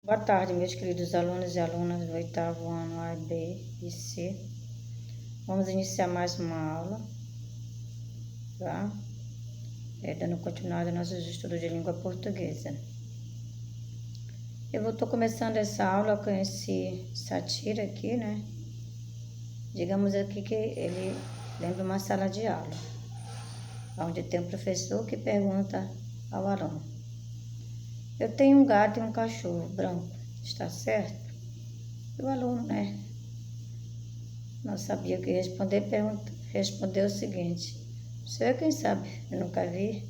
Boa tarde, meus queridos alunos e alunas do 8º ano A, B e C. Vamos iniciar mais uma aula, tá? Dando continuidade aos nossos estudos de língua portuguesa. Eu estou começando essa aula com esse Satira aqui, né? Digamos aqui que ele lembra uma sala de aula, onde tem um professor que pergunta ao aluno: eu tenho um gato e um cachorro branco, está certo? E o aluno, né, não sabia o que responder, respondeu o seguinte: você, quem sabe, eu nunca vi.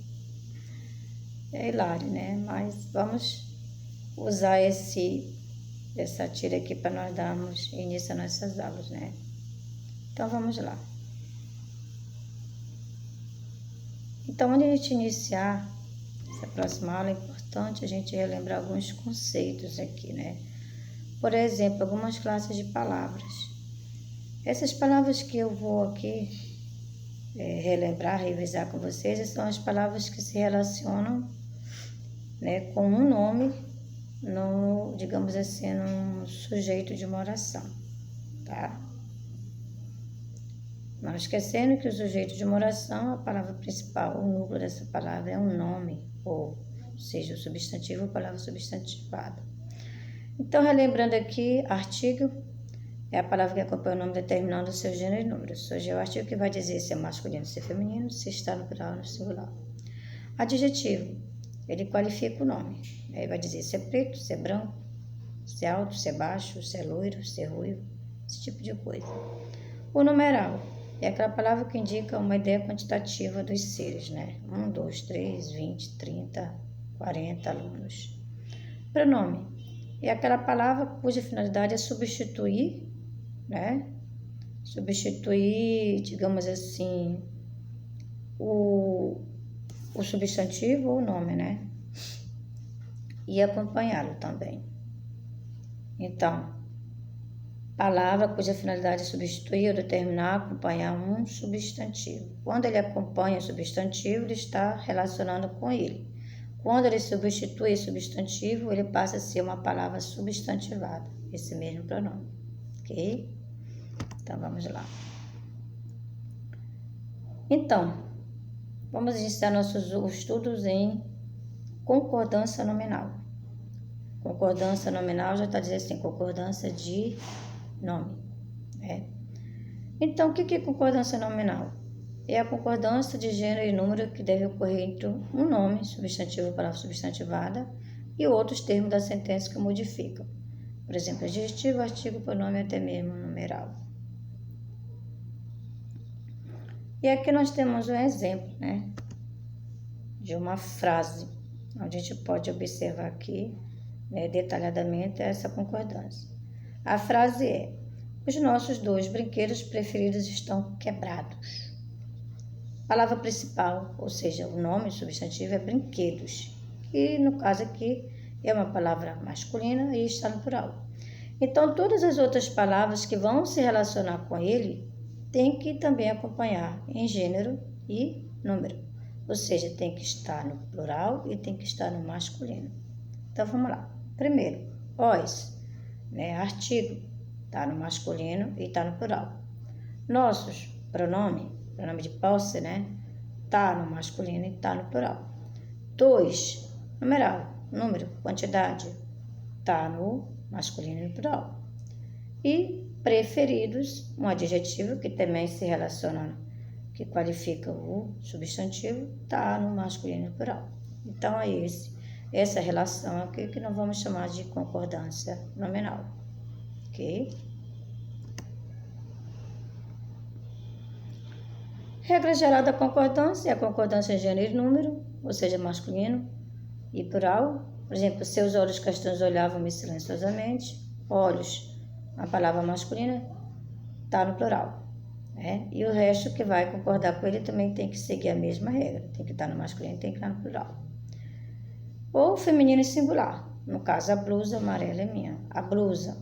É hilário, né? Mas vamos usar essa tira aqui para nós darmos início a nossas aulas, né? Então vamos lá. Então, antes de a gente iniciar essa próxima aula, é importante a gente relembrar alguns conceitos aqui, né? Por exemplo, algumas classes de palavras. Essas palavras que eu vou aqui relembrar, revisar com vocês, são as palavras que se relacionam, né, com um nome, no, digamos assim, num sujeito de uma oração, tá? Não esquecendo que o sujeito de uma oração, a palavra principal, o núcleo dessa palavra é um nome, ou seja, o substantivo ou palavra substantivada. Então, relembrando aqui, artigo é a palavra que acompanha o nome determinando o seu gênero e número. Ou seja, é o artigo que vai dizer se é masculino, se é feminino, se está no plural ou no singular. Adjetivo, ele qualifica o nome. Aí vai dizer se é preto, se é branco, se é alto, se é baixo, se é loiro, se é ruivo, esse tipo de coisa. O numeral é aquela palavra que indica uma ideia quantitativa dos seres, né? 1, 2, 3, 20, 30, 40 alunos. Pronome é aquela palavra cuja finalidade é substituir, né? Substituir, digamos assim, o substantivo ou o nome, né? E acompanhá-lo também. Então, palavra cuja finalidade é substituir ou determinar, acompanhar um substantivo. Quando ele acompanha o substantivo, ele está relacionando com ele. Quando ele substitui o substantivo, ele passa a ser uma palavra substantivada, esse mesmo pronome, ok? Então, vamos lá. Então, vamos iniciar nossos estudos em concordância nominal. Concordância nominal já está dizendo assim, concordância de nome, né? Então, o que é concordância nominal? É a concordância de gênero e número que deve ocorrer entre um nome, substantivo, palavra substantivada, e outros termos da sentença que o modificam. Por exemplo, adjetivo, artigo, pronome, até mesmo numeral. E aqui nós temos um exemplo, né, de uma frase, onde a gente pode observar aqui, né, detalhadamente essa concordância. A frase é: os nossos 2 brinquedos preferidos estão quebrados. Palavra principal, ou seja, o nome substantivo é brinquedos, que no caso aqui é uma palavra masculina e está no plural. Então, todas as outras palavras que vão se relacionar com ele têm que também acompanhar em gênero e número, ou seja, tem que estar no plural e tem que estar no masculino. Então, vamos lá. Primeiro, os, né, artigo, está no masculino e está no plural. Nossos, pronome de posse, né, está no masculino e está no plural. 2, numeral, número, quantidade, está no masculino e no plural. E preferidos, um adjetivo que também se relaciona, que qualifica o substantivo, está no masculino e no plural. Então, é essa relação aqui que nós vamos chamar de concordância nominal, ok? Regra geral da concordância é a concordância em gênero e número, ou seja, masculino e plural. Por exemplo, seus olhos castanhos olhavam-me silenciosamente. Olhos, a palavra masculina, está no plural, né? E o resto que vai concordar com ele também tem que seguir a mesma regra. Tem que estar no masculino e tem que estar no plural. Ou feminino e singular. No caso, a blusa amarela é minha. A blusa,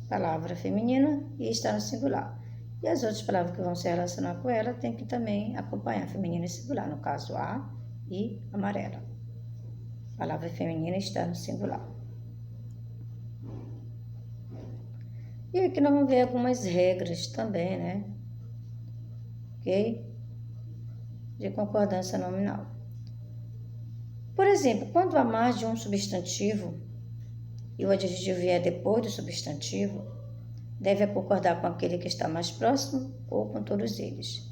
palavra feminina e está no singular. E as outras palavras que vão se relacionar com ela tem que também acompanhar feminino e singular. No caso, a e amarela. A palavra feminina está no singular. E aqui nós vamos ver algumas regras também, né? Ok? De concordância nominal. Por exemplo, quando há mais de um substantivo e o adjetivo vier depois do substantivo, deve concordar com aquele que está mais próximo ou com todos eles.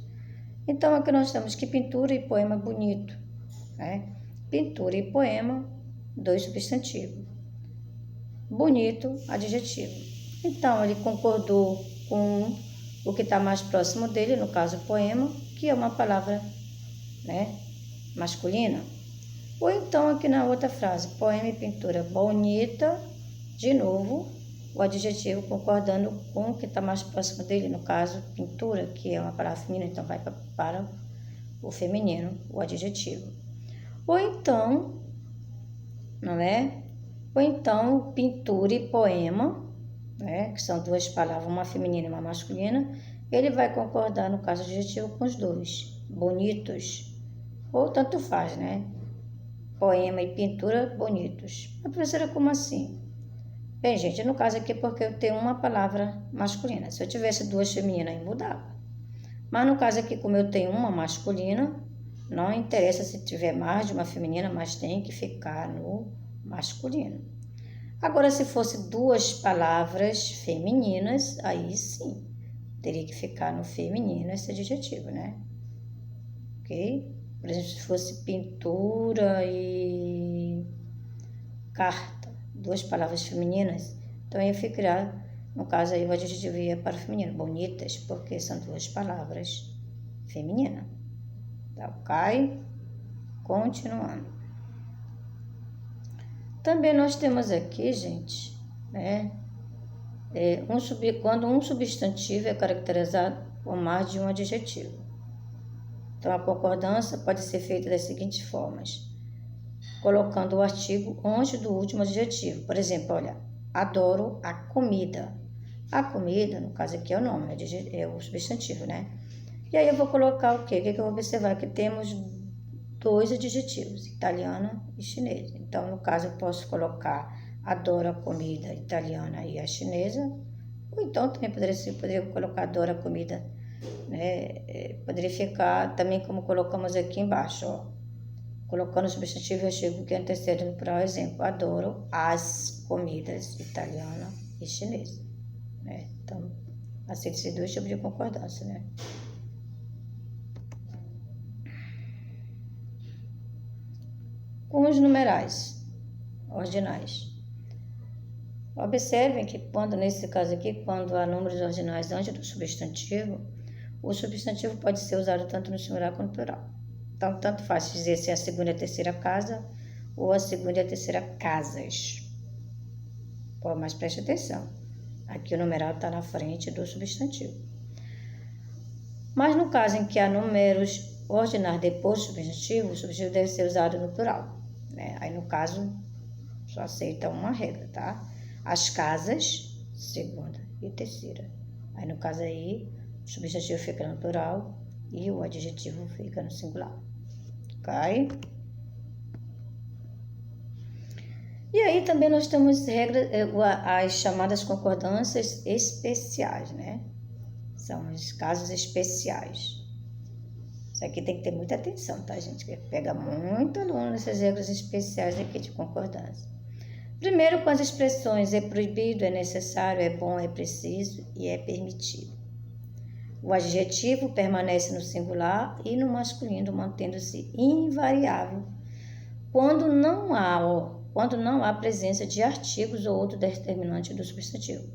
Então, aqui nós temos que pintura e poema bonito, né? Pintura e poema, 2 substantivos. Bonito, adjetivo. Então, ele concordou com o que está mais próximo dele, no caso, poema, que é uma palavra, né, masculina. Ou então, aqui na outra frase, poema e pintura bonita, de novo, o adjetivo concordando com o que está mais próximo dele, no caso, pintura, que é uma palavra feminina, então vai para o feminino, o adjetivo. Ou então, não é? Ou então, pintura e poema, né, que são 2 palavras, uma feminina e uma masculina, ele vai concordar, no caso adjetivo, com os 2, bonitos, ou tanto faz, né? Poema e pintura, bonitos. A professora, como assim? Bem, gente, no caso aqui, porque eu tenho uma palavra masculina. Se eu tivesse 2 femininas, aí mudava. Mas no caso aqui, como eu tenho uma masculina, não interessa se tiver mais de uma feminina, mas tem que ficar no masculino. Agora, se fosse 2 palavras femininas, aí sim, teria que ficar no feminino esse adjetivo, né? Ok? Por exemplo, se fosse pintura e carta, 2 palavras femininas, então ia ficar, no caso aí o adjetivo ia para o feminino, bonitas, porque são 2 palavras femininas. Tá, ok? Continuando. Também nós temos aqui, gente, né? Quando um substantivo é caracterizado por mais de um adjetivo. Então, a concordância pode ser feita das seguintes formas. Colocando o artigo antes do último adjetivo. Por exemplo, olha, adoro a comida. A comida, no caso aqui é o nome, é o substantivo, né? E aí eu vou colocar o quê? O que eu vou observar? Que temos 2 adjetivos, italiana e chinesa. Então, no caso, eu posso colocar adoro a comida italiana e a chinesa. Ou então também poderia colocar adoro a comida, né? Poderia ficar também como colocamos aqui embaixo, ó. Colocando o substantivo, eu chego que antecede no plural, exemplo, adoro as comidas italiana e chinesa, né? Então, assim, esses 2 tipos de concordância, né? Com os numerais ordinais. Observem que quando, nesse caso aqui, quando há números ordinais antes do substantivo, o substantivo pode ser usado tanto no singular quanto no plural. Então, tanto faz dizer se é a segunda e a terceira casa ou a segunda e a terceira casas. Pô, mas preste atenção. Aqui o numeral está na frente do substantivo. Mas no caso em que há números ordinais depois do substantivo, o substantivo deve ser usado no plural, né? Aí, no caso, só aceita uma regra, tá? As casas, segunda e terceira. Aí, no caso aí, o substantivo fica no plural e o adjetivo fica no singular. Ok? E aí também nós temos regras, as chamadas concordâncias especiais, né? São os casos especiais. Isso aqui tem que ter muita atenção, tá, gente? Que pega muito aluno nessas regras especiais aqui de concordância. Primeiro, com as expressões é proibido, é necessário, é bom, é preciso e é permitido. O adjetivo permanece no singular e no masculino, mantendo-se invariável quando não há presença de artigos ou outro determinante do substantivo.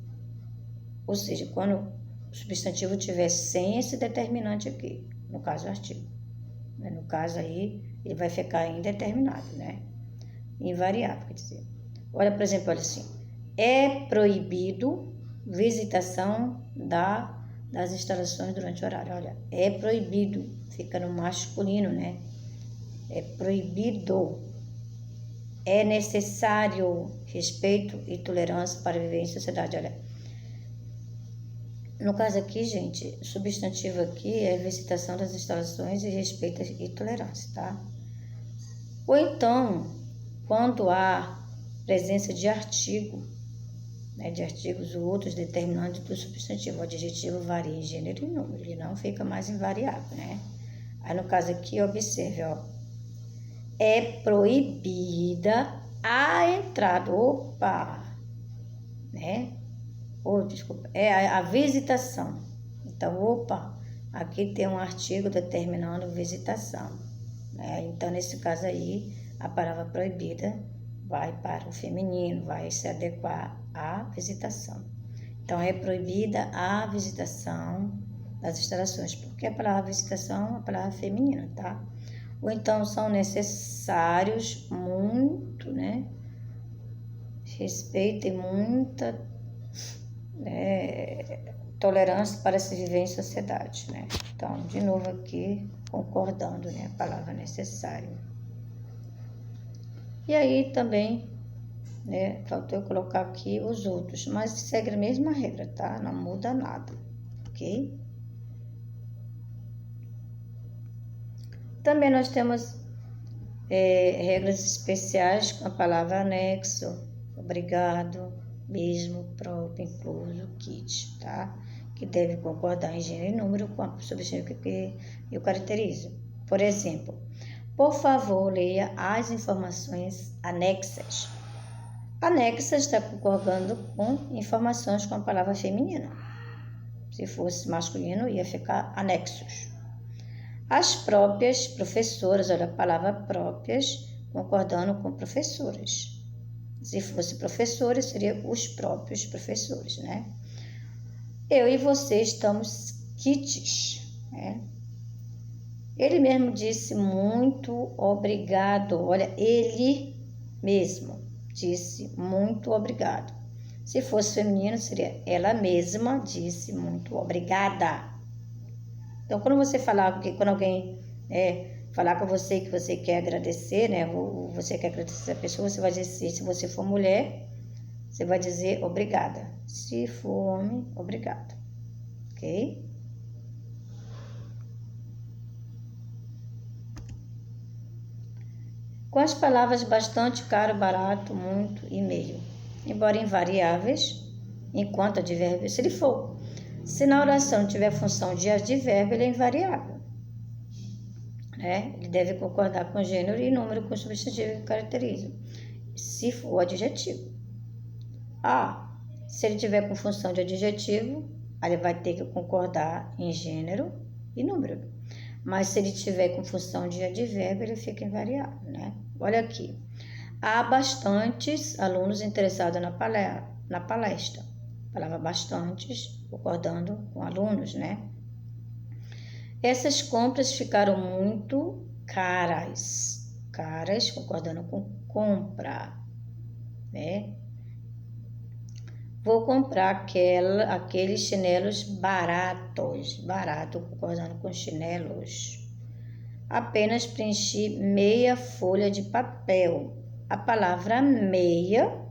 Ou seja, quando o substantivo tiver sem esse determinante aqui, no caso o artigo. No caso aí, ele vai ficar indeterminado, né? Invariável, quer dizer. Olha, por exemplo, olha assim. É proibido visitação das instalações durante o horário. Olha, é proibido, fica no masculino, né? É proibido. É necessário respeito e tolerância para viver em sociedade. Olha, no caso aqui, gente, substantivo aqui é visitação das instalações e respeito e tolerância, tá? Ou então, quando há presença de artigo né, de artigos ou outros determinantes do substantivo. O adjetivo varia em gênero e número, ele não fica mais invariável, né? Aí no caso aqui, observe, ó, é proibida a entrada, né? Desculpa, é a visitação. Então, aqui tem um artigo determinando visitação, né? Então, nesse caso aí, a palavra proibida vai para o feminino, vai se adequar à visitação. Então, é proibida a visitação das instalações, porque a palavra visitação é uma palavra feminina, tá? Ou então, são necessários muito, né? Respeito e muita tolerância para se viver em sociedade, né? Então, de novo aqui, concordando, né? A palavra necessário. E aí também, né? Faltou eu colocar aqui os outros, mas segue a mesma regra, tá? Não muda nada, ok? Também nós temos regras especiais com a palavra anexo, obrigado, mesmo, próprio, incluso, kit, tá? Que deve concordar em gênero e número com a substantivo que eu caracterizo. Por exemplo, por favor, leia as informações anexas. Anexas está concordando com informações com a palavra feminina. Se fosse masculino, ia ficar anexos. As próprias professoras, olha a palavra próprias, concordando com professoras. Se fosse professores, seria os próprios professores, né? Eu e você estamos quites, né? Ele mesmo disse muito obrigado. Olha, ele mesmo disse muito obrigado. Se fosse feminino, seria ela mesma disse muito obrigada. Então, quando você falar, quando alguém falar com você que você quer agradecer, né? Ou você quer agradecer a pessoa, você vai dizer, se você for mulher, você vai dizer obrigada. Se for homem, obrigado. Ok? Com as palavras bastante, caro, barato, muito e meio. Embora invariáveis, enquanto advérbio, se ele for. Se na oração tiver função de advérbio, ele é invariável. Né? Ele deve concordar com gênero e número com o substantivo que caracteriza. Se for adjetivo. Se ele tiver com função de adjetivo, ele vai ter que concordar em gênero e número. Mas se ele tiver com função de advérbio, ele fica invariável, né? Olha aqui. Há bastantes alunos interessados na palestra. A palavra bastantes, concordando com alunos, né? Essas compras ficaram muito caras. Caras, concordando com compra, né? Vou comprar aqueles chinelos baratos. Barato, concordando com chinelos. Apenas preenchi meia folha de papel. A palavra meia,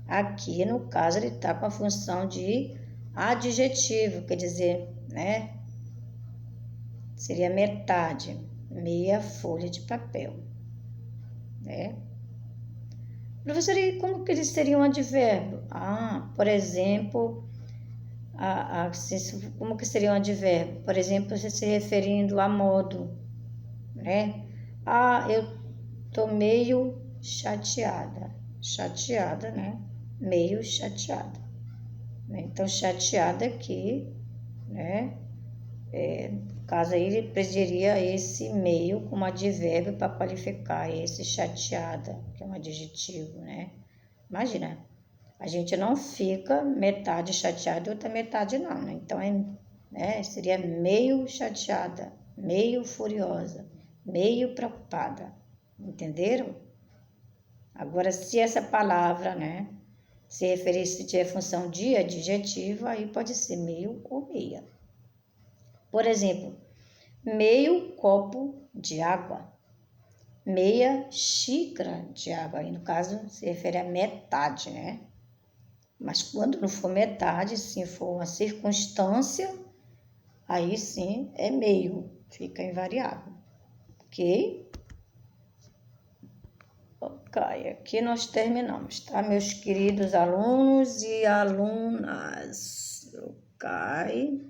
aqui no caso, ele está com a função de adjetivo, quer dizer, né? Seria metade, meia folha de papel, né? Professor, e como que eles seriam advérbio? Por exemplo, como que seria um advérbio? Por exemplo, você se referindo a modo, né? Eu tô meio chateada. Chateada, né? Meio chateada. Então, chateada aqui, né? No caso aí, ele pediria esse meio como advérbio para qualificar esse chateada, que é um adjetivo, né? Imagina, a gente não fica metade chateada e outra metade não, né? Então, seria meio chateada, meio furiosa, meio preocupada. Entenderam? Agora, se essa palavra, né, se referir, se tiver função de adjetivo, aí pode ser meio ou meia. Por exemplo, meio copo de água, meia xícara de água. Aí, no caso, se refere a metade, né? Mas quando não for metade, se for uma circunstância, aí sim é meio, fica invariável. Ok? cai. Aqui nós terminamos, tá, meus queridos alunos e alunas? O cai.